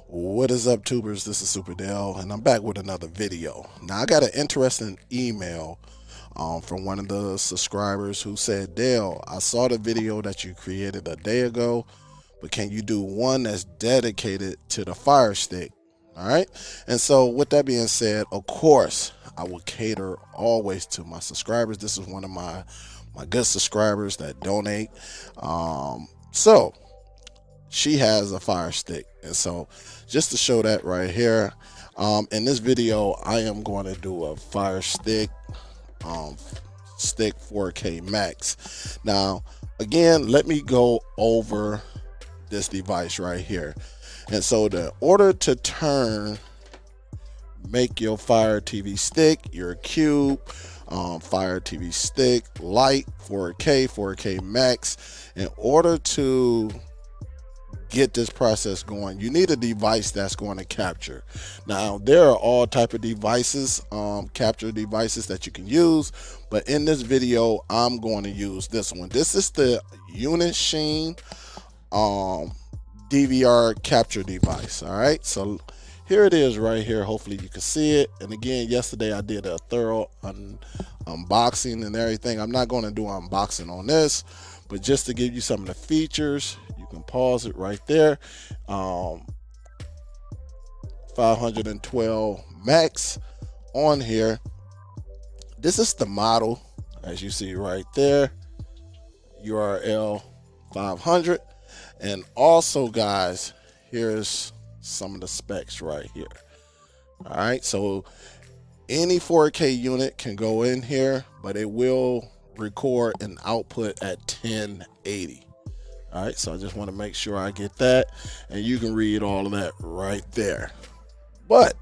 What is up, tubers? This is Superdell, and I'm back with another video. Now, I got an interesting email from one of the subscribers who said, Dale, I saw the video that you created a day ago, but can you do one that's dedicated to the Fire Stick? All right. And so, with that being said, of course, I will cater always to my subscribers. This is one of my good subscribers that donate. So she has a Fire Stick, and so just to show that right here, in this video I am going to do a Fire Stick stick 4K Max. Now again, let me go over this device right here. And so in order to make your Fire TV stick, your cube, Fire TV stick Lite 4K Max, in order to get this process going, you need a device that's going to capture. Now there are all type of devices, capture devices that you can use, but in this video I'm going to use this one. This is the Unisheen DVR capture device. All right, so here it is right here. Hopefully you can see it. And again, yesterday I did a thorough unboxing and everything. I'm not going to do unboxing on this, but just to give you some of the features, you can pause it right there. 512 max on here. This is the model, as you see right there, URL 500. And also, guys, here's some of the specs right here. All right, so any 4K unit can go in here, but it will record and output at 1080. All right, so I just want to make sure I get that, and you can read all of that right there. But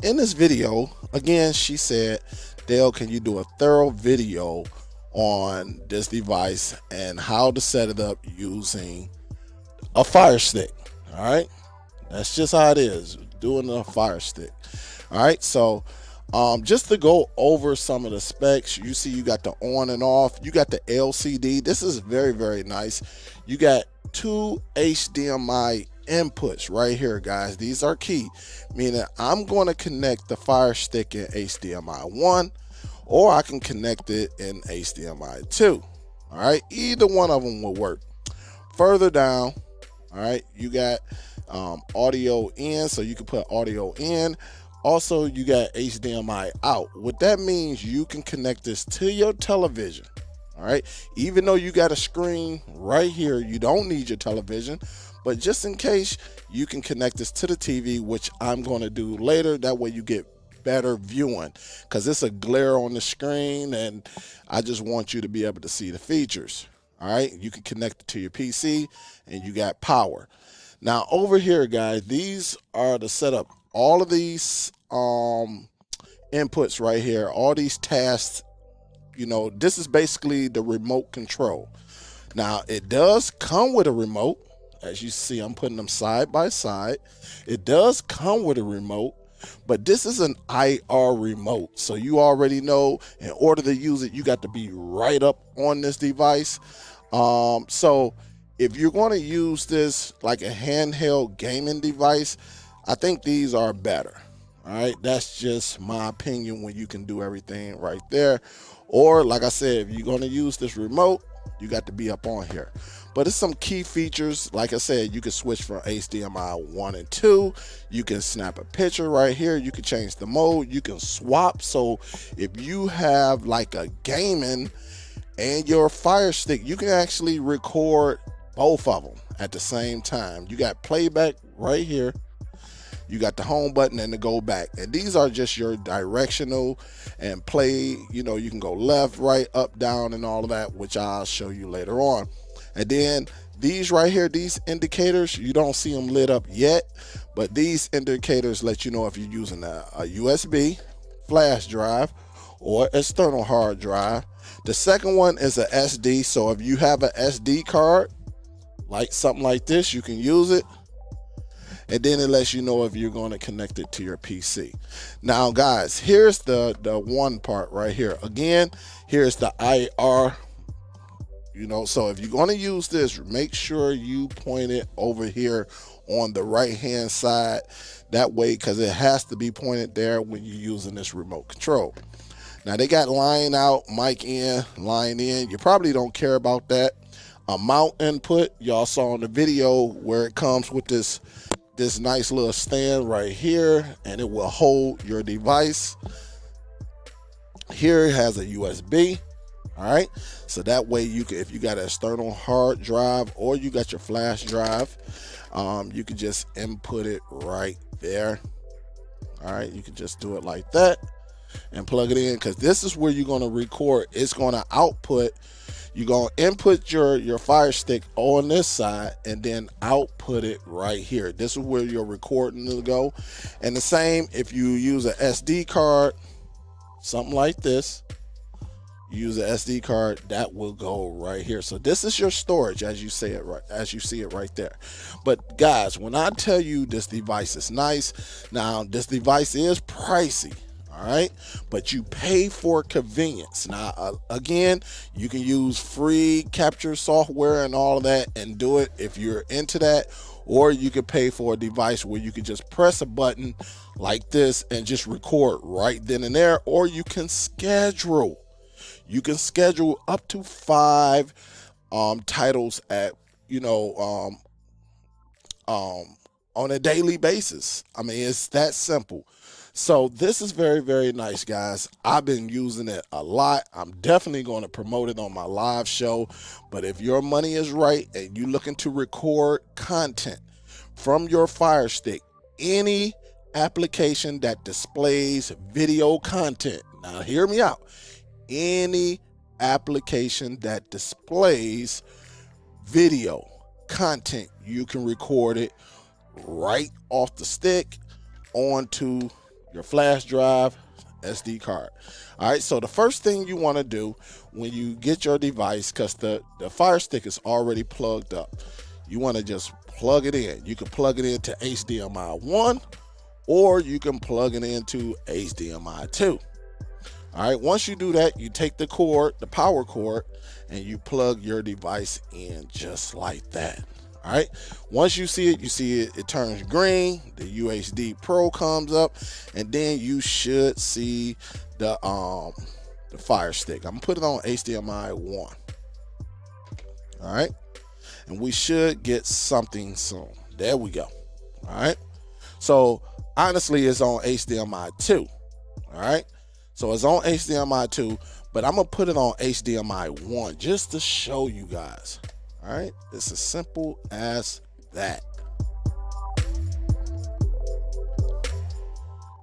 in this video, again, she said, Dale, can you do a thorough video on this device and how to set it up using a Fire Stick? All right, that's just how it is, doing a Fire Stick. All right, so just to go over some of the specs, you see you got the on and off, you got the LCD. This is very nice. You got two HDMI inputs right here, guys. These are key, meaning I'm going to connect the Fire Stick in HDMI 1, or I can connect it in HDMI 2. All right, either one of them will work. Further down, all right, you got audio in, so you can put audio in. Also, you got HDMI out. What that means, you can connect this to your television. All right, even though you got a screen right here, you don't need your television, but just in case, you can connect this to the TV, which I'm going to do later. That way you get better viewing, because it's a glare on the screen and I just want you to be able to see the features. All right, you can connect it to your PC and you got power. Now over here, guys, these are the setup. All of these inputs right here, all these tasks, you know, this is basically the remote control. Now it does come with a remote. As you see, I'm putting them side by side. It does come with a remote, but this is an IR remote. So you already know, in order to use it, you got to be right up on this device. So if you're going to use this like a handheld gaming device, I think these are better. All right, that's just my opinion when you can do everything right there. Or like I said, if you're going to use this remote, you got to be up on here. But it's some key features. Like I said, you can switch from HDMI 1 and 2. You can snap a picture right here. You can change the mode. You can swap. So if you have like a gaming and your Fire Stick, you can actually record both of them at the same time. You got playback right here. You got the home button and the go back, and these are just your directional and play. You know, you can go left, right, up, down, and all of that, which I'll show you later on. And then these right here, these indicators, you don't see them lit up yet, but these indicators let you know if you're using a USB flash drive or external hard drive. The second one is a SD, so if you have a SD card, like something like this, you can use it. And then it lets you know if you're going to connect it to your PC. Now, guys, here's the one part right here. Again, here's the IR, So if you're going to use this, make sure you point it over here on the right hand side. That way, because it has to be pointed there when you're using this remote control. Now they got line out, mic in, line in. You probably don't care about that. Mount input, y'all saw in the video where it comes with this nice little stand right here, and it will hold your device. Here it has a USB. All right, so that way you can, if you got an external hard drive or you got your flash drive, you can just input it right there. All right, you can just do it like that and plug it in, because this is where you're going to record. It's going to output. You're going to input your Fire Stick on this side and then output it right here. This is where your recording will go. And the same if you use an SD card, something like this. Use an SD card, that will go right here. So this is your storage as you see it right there. But guys, when I tell you this device is nice, now this device is pricey, all right, but you pay for convenience. Now again, you can use free capture software and all of that and do it if you're into that, or you can pay for a device where you can just press a button like this and just record right then and there, or you can schedule. You can schedule up to 5 titles at, on a daily basis. I mean, it's that simple. So this is very, very nice, guys. I've been using it a lot. I'm definitely going to promote it on my live show. But if your money is right and you're looking to record content from your Fire Stick, any application that displays video content, now hear me out. Any application that displays video content, you can record it right off the stick onto your flash drive, SD card. All right, so the first thing you want to do when you get your device, because the Fire Stick is already plugged up, you want to just plug it in. You can plug it into HDMI 1 or you can plug it into HDMI 2. All right, once you do that, you take the cord, the power cord, and you plug your device in just like that. All right, once you see it, it turns green, the UHD Pro comes up, and then you should see the Fire Stick. I'm gonna put it on HDMI 1. All right, and we should get something soon. There we go. All right, so honestly, it's on HDMI 2. All right. So it's on HDMI 2, but I'm going to put it on HDMI 1 just to show you guys. All right. It's as simple as that.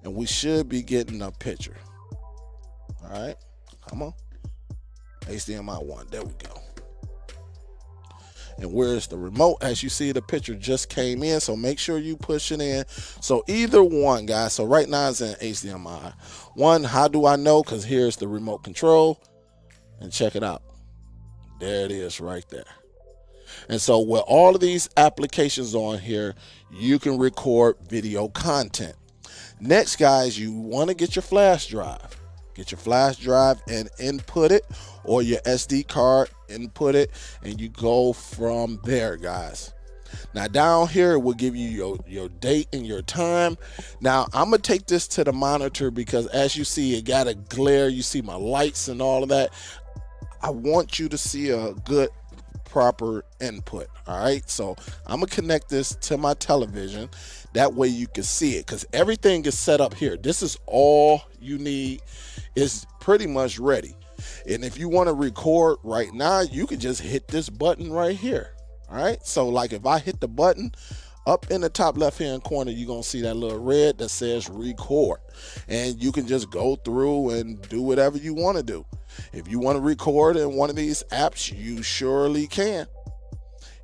And we should be getting a picture. All right. Come on. HDMI 1. There we go. And where's the remote? As you see, the picture just came in, so make sure you push it in. So either one, guys. So right now it's in HDMI 1. How do I know? Because here's the remote control, and check it out. There it is right there. And so with all of these applications on here, you can record video content. Next, guys, you want to get your flash drive. Get your flash drive and input it, or your SD card, input it, and you go from there, guys. Now down here it will give you your date and your time. Now I'm gonna take this to the monitor because as you see, it got a glare. You see my lights and all of that. I want you to see a good proper input. All right, so I'm gonna connect this to my television. That way you can see it, because everything is set up here. This is all you need. It's pretty much ready. And if you want to record right now, you can just hit this button right here. All right, so like if I hit the button up in the top left hand corner, you're gonna see that little red that says record, and you can just go through and do whatever you want to do. If you want to record in one of these apps, you surely can.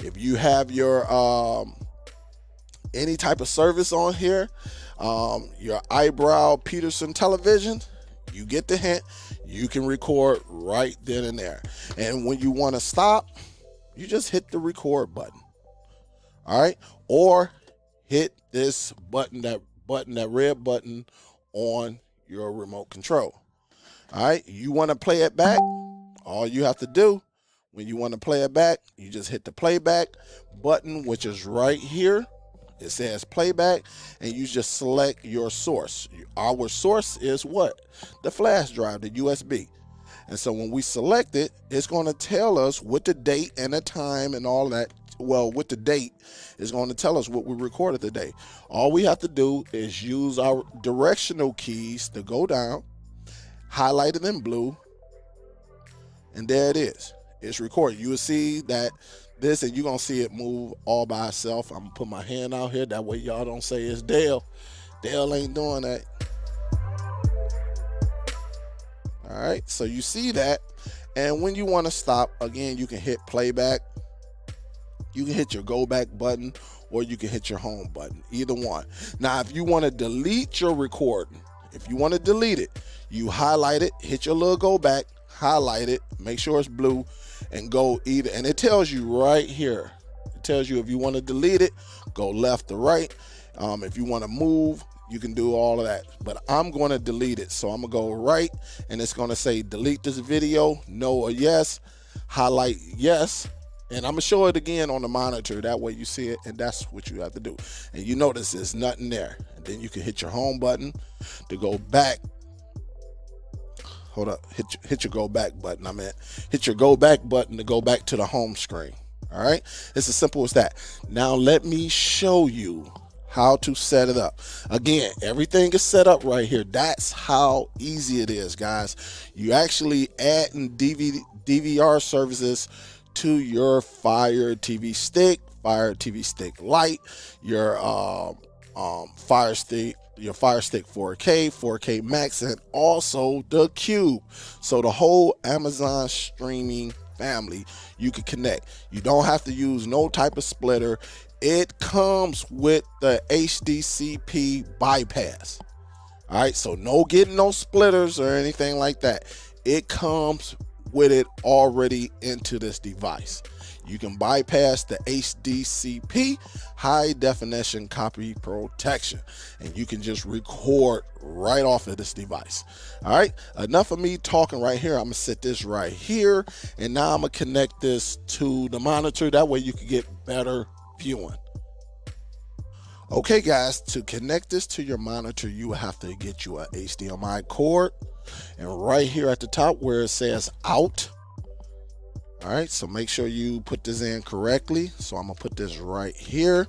If you have your any type of service on here, your eyebrow Peterson television, you get the hint. You can record right then and there. And when you want to stop, you just hit the record button. All right, or hit this button, that red button on your remote control. All right, you want to play it back? All you have to do, When you want to play it back, you just hit the playback button, which is right here. It says playback, and you just select your source. Our source is what? The flash drive, the USB. And so when we select it, it's going to tell us with the date and the time and all that. Well, with the date, it's going to tell us what we recorded today. All we have to do is use our directional keys to go down, highlight it in blue, and there it is. It's recorded. You will see that this, and you're going to see it move all by itself. I'm going to put my hand out here. That way y'all don't say it's Dale. Dale ain't doing that. All right, so you see that. And when you want to stop, again, you can hit playback. You can hit your go back button, or you can hit your home button, either one. Now, if you want to delete your recording, if you want to delete it, you highlight it, hit your little go back, highlight it, make sure it's blue, and go either. And it tells you right here. It tells you if you want to delete it, go left or right. If you want to move, you can do all of that. But I'm going to delete it. So I'm going to go right, and it's going to say delete this video, no or yes. Highlight yes. And I'm going to show it again on the monitor. That way you see it, and that's what you have to do. And you notice there's nothing there. And then you can hit your home button to go back. Hold up. Hit your go back button. Hit your go back button to go back to the home screen. All right? It's as simple as that. Now let me show you how to set it up. Again, everything is set up right here. That's how easy it is, guys. You actually add in DVR services to your Fire TV Stick, Fire TV Stick Lite, your Fire Stick 4K, 4K Max, and also the Cube. So the whole Amazon streaming family, you can connect. You don't have to use no type of splitter. It comes with the HDCP bypass. All right, so no getting no splitters or anything like that. It comes with it already into this device. You can bypass the HDCP, high definition copy protection, and you can just record right off of this device. All right, enough of me talking right here. I'm gonna set this right here, and now I'm gonna connect this to the monitor. That way you can get better viewing. Okay guys, to connect this to your monitor, you will have to get you a HDMI cord, and right here at the top where it says out. All right, so make sure you put this in correctly. So I'm gonna put this right here,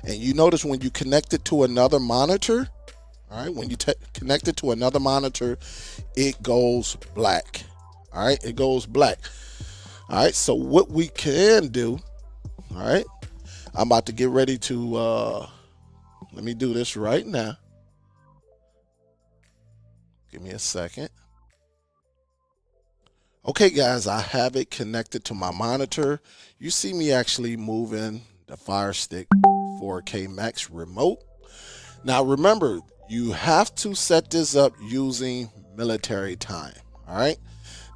and you notice when you connect it to another monitor, all right, when you connect it to another monitor, it goes black. All right, it goes black. All right, so what we can do, all right, I'm about to get ready to, let me do this right now. Give me a second. Okay guys, I have it connected to my monitor. You see me actually moving the Fire Stick 4K Max remote. Now remember, you have to set this up using military time. All right,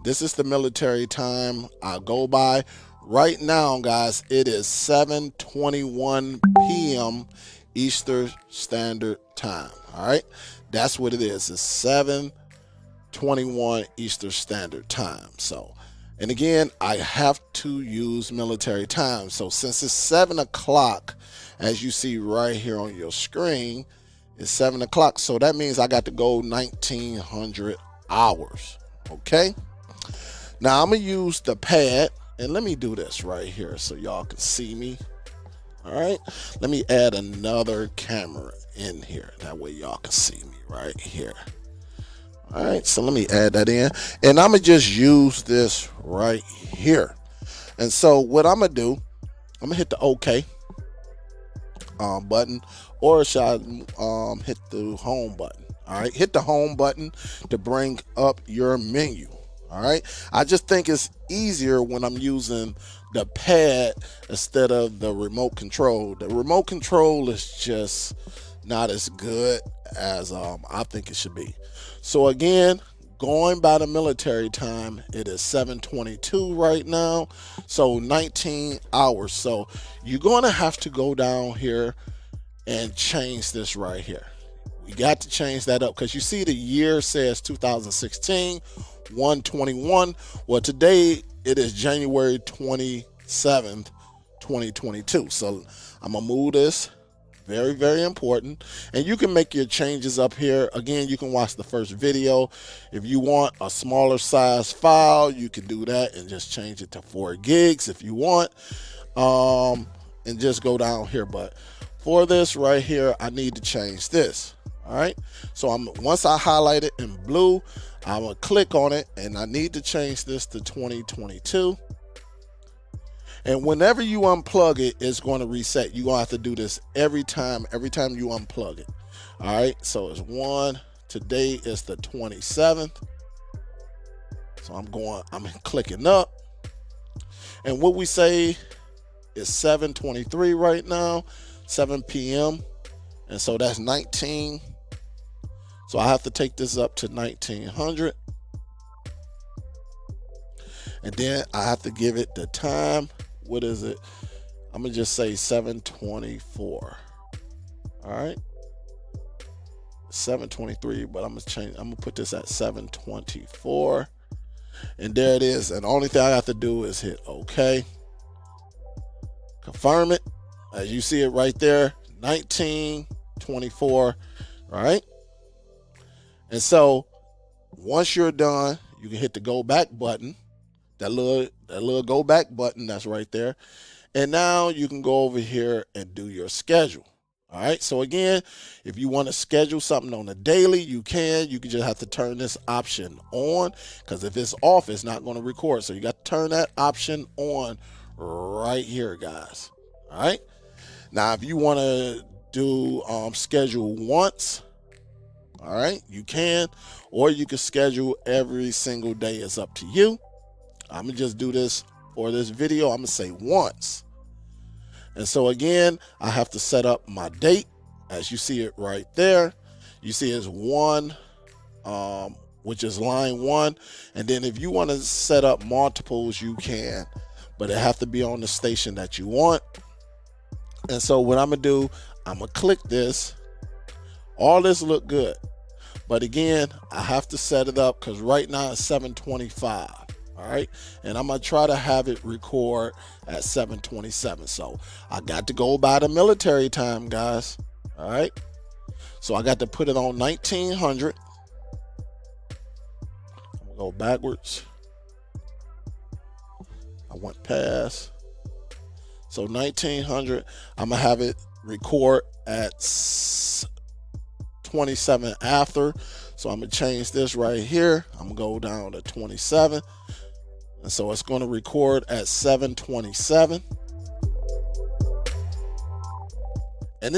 this is the military time I go by. Right now, guys, it is 7:21 p.m. Eastern Standard Time. All right, that's what it is. It's 7:21 Eastern Standard Time. So, and again, I have to use military time. So since it's 7 o'clock, as you see right here on your screen, it's 7 o'clock. So that means I got to go 1900 hours. Okay. Now I'm gonna use the pad. And let me do this right here so y'all can see me. All right, let me add another camera in here. That way y'all can see me right here. All right, so let me add that in. And I'm gonna just use this right here. And so what I'm gonna do, I'm gonna hit the OK button, or should I hit the home button? All right, hit the home button to bring up your menu. All right, I just think it's easier when I'm using the pad instead of the remote control. The remote control is just not as good as I think it should be. So again, going by the military time, it is 7:22 right now, so 19 hours. So you're going to have to go down here and change this right here. We got to change that up because you see the year says 2016. 121. Well, today it is January 27th, 2022. So I'm gonna move this. Very, very important. And you can make your changes up here. Again, you can watch the first video. If you want a smaller size file, you can do that and just change it to 4 gigs if you want. And just go down here. But for this right here, I need to change this. All right. So once I highlight it in blue, I'm gonna click on it, and I need to change this to 2022. And whenever you unplug it, it's going to reset. You're going to have to do this every time you unplug it. All right, so it's today is the 27th. So I'm clicking up. And what we say is 7:23 right now, 7 p.m. And so that's 19. So I have to take this up to 1900. And then I have to give it the time. What is it? I'm gonna just say 7:24. All right, 7:23, but I'm gonna put this at 7:24, and there it is. And the only thing I have to do is hit OK, confirm it. As you see it right there, 1924. Right. And so once you're done, you can hit the go back button. That little go back button that's right there. And now you can go over here and do your schedule. All right. So again, if you want to schedule something on a daily, you can. You can just have to turn this option on, because if it's off, it's not going to record. So you got to turn that option on right here, guys. All right. Now, if you want to do schedule once, all right, you can, or you can schedule every single day. It's up to you. I'm gonna just do this for this video. I'm gonna say once. And so again, I have to set up my date. As you see it right there, you see it's 1, which is line 1. And then if you want to set up multiples, you can, but it have to be on the station that you want. And so what I'm gonna do, I'm gonna click this. All this look good, but again, I have to set it up because right now it's 7:25. All right, and I'm gonna try to have it record at 7:27. So I got to go by the military time, guys. All right, so I got to put it on 1900. I'm gonna go backwards. I went past. So 1900. I'm gonna have it record at 27 after. So I'm gonna change this right here. I'm gonna go down to 27. And so it's going to record at 7:27. And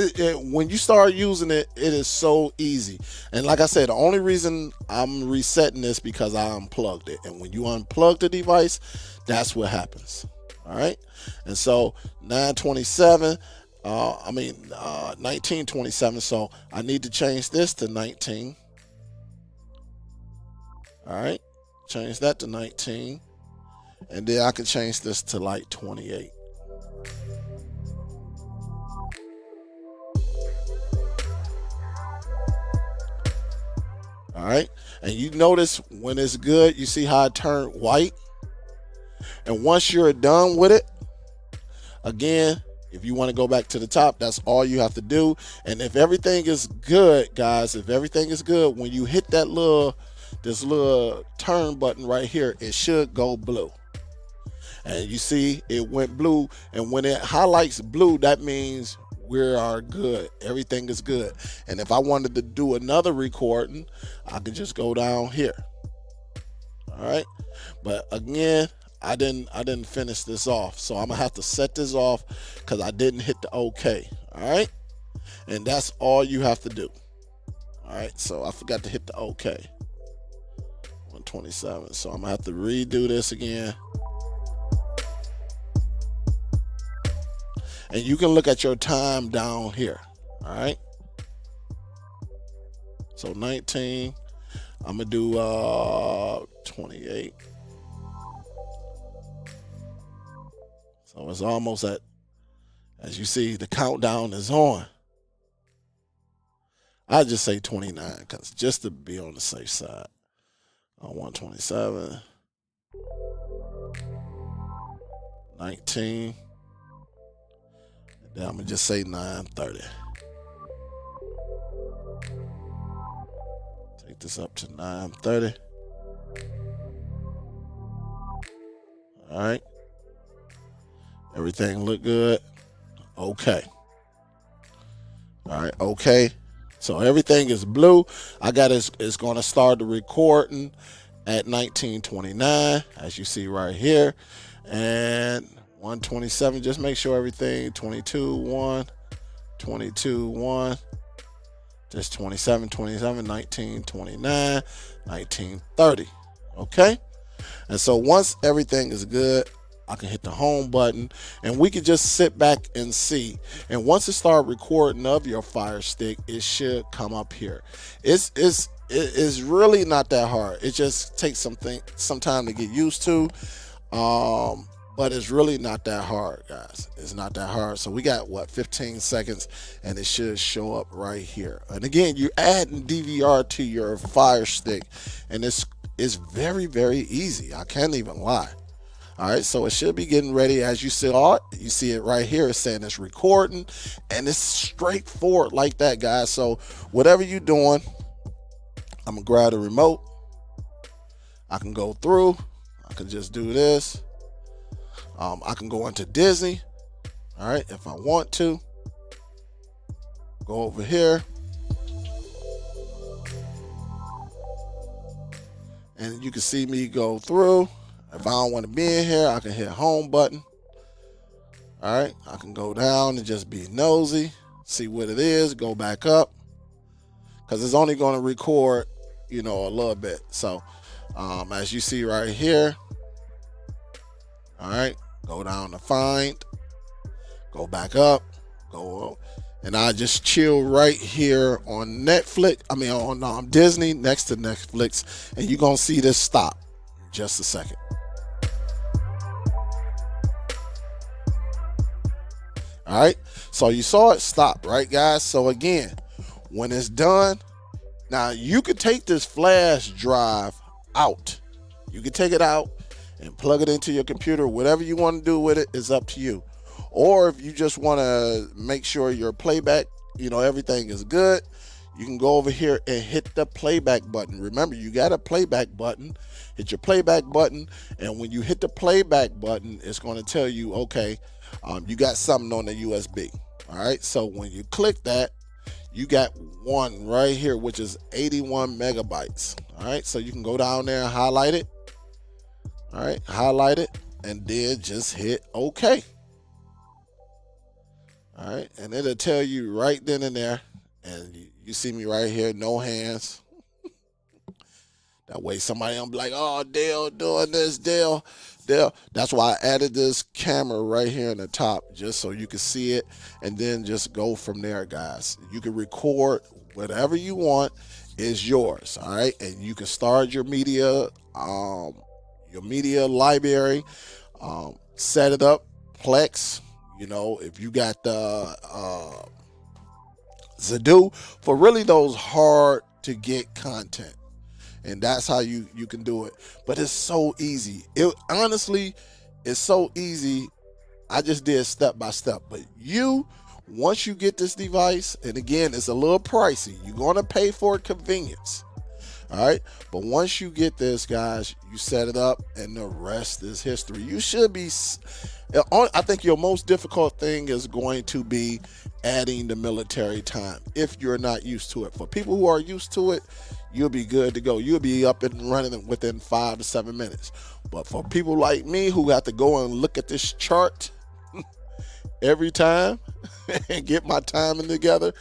when you start using it, it is so easy. And like I said, the only reason I'm resetting this because I unplugged it. And when you unplug the device, that's what happens. All right. And so 1927. So I need to change this to 19. All right. Change that to 19. And then I can change this to like 28. All right. And you notice when it's good, you see how it turned white. And once you're done with it, again, if you want to go back to the top, that's all you have to do. And if everything is good, guys, if everything is good, when you hit that this little turn button right here, it should go blue. And you see it went blue. And when it highlights blue, that means we are good. Everything is good. And if I wanted to do another recording, I could just go down here. All right. But again, I didn't finish this off. So I'm gonna have to set this off because I didn't hit the OK. All right. And that's all you have to do. All right. So I forgot to hit the OK. 127. So I'm gonna have to redo this again. And you can look at your time down here. All right. So 19. I'm gonna do 28. So it's almost at, as you see, the countdown is on. I just say 29 because just to be on the safe side. 127. 19. Then I'm gonna just say 930. Take this up to 930. All right. Everything look good. Okay. All right. Okay. So everything is blue. I got it's going to start the recording at 1929, as you see right here, and 127. Just make sure everything 22 1, 22 1. Just 27, 27, 19, 29, 1930. Okay. And so once everything is good, I can hit the home button and we can just sit back and see. And once it starts recording of your Fire Stick, it should come up here. It's really not that hard. It just takes some time to get used to. But it's really not that hard, guys. It's not that hard. So we got, what, 15 seconds, and it should show up right here. And again, you're adding DVR to your Fire Stick, and it's very, very easy. I can't even lie. All right, so it should be getting ready. As you see it right here. It's saying it's recording, and it's straightforward like that, guys. So whatever you're doing, I'm gonna grab the remote. I can go through. I can just do this. I can go into Disney. All right, if I want to. Go over here. And you can see me go through. If I don't want to be in here, I can hit home button. All right, I can go down and just be nosy, see what it is, go back up, because it's only going to record, a little bit. So as you see right here, all right, go down to find, go back up, go up, and I just chill right here on Netflix. On Disney, next to Netflix, and you're going to see this stop in just a second. All right, so you saw it stop, right, guys? So again, when it's done, now you could take this flash drive out. You can take it out and plug it into your computer. Whatever you want to do with it is up to you. Or if you just want to make sure your playback, everything is good, you can go over here and hit the playback button. Remember, you got a playback button. Hit your playback button, and when you hit the playback button, it's going to tell you, okay, you got something on the USB. All right, so when you click that, you got one right here, which is 81 megabytes. All right, so you can go down there and highlight it. All right, highlight it, and then just hit OK. All right, and it'll tell you right then and there, and you see me right here, no hands. That way somebody don't be like, oh, Dale doing this, Dale. That's why I added this camera right here in the top, just so you can see it, and then just go from there, guys. You can record whatever you want is yours, all right? And you can start your media library, set it up, Plex, if you got the Zadoo, for really those hard to get content. And that's how you can do it. But it's so easy. Honestly, it's so easy. I just did step by step. But once you get this device, and again, it's a little pricey. You're going to pay for convenience. All right. But once you get this, guys, you set it up, and the rest is history. You should be. I think your most difficult thing is going to be adding the military time if you're not used to it. For people who are used to it, you'll be good to go. You'll be up and running within 5 to 7 minutes. But for people like me who have to go and look at this chart every time and get my timing together,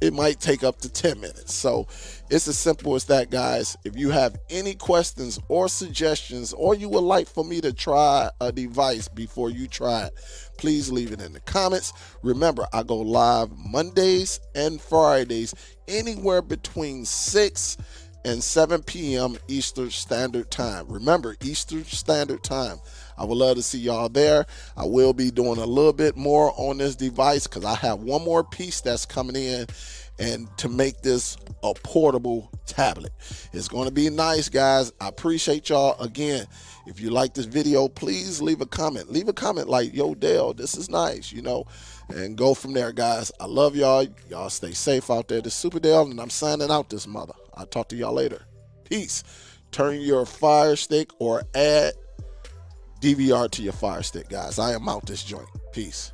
it might take up to 10 minutes. So it's as simple as that, guys. If you have any questions or suggestions, or you would like for me to try a device before you try it, please leave it in the comments. Remember, I go live Mondays and Fridays, anywhere between 6 and 7 p.m. Eastern Standard Time. Remember, Eastern Standard Time. I would love to see y'all there. I will be doing a little bit more on this device because I have one more piece that's coming in, and to make this a portable tablet. It's going to be nice, guys. I appreciate y'all. Again, if you like this video, please leave a comment. Leave a comment like, yo, Dale, this is nice, you know, and go from there, guys. I love y'all. Y'all stay safe out there. This is Superdell, and I'm signing out this mother. I'll talk to y'all later. Peace. Turn your Fire Stick or add DVR to your Fire Stick, guys. I am out this joint. Peace.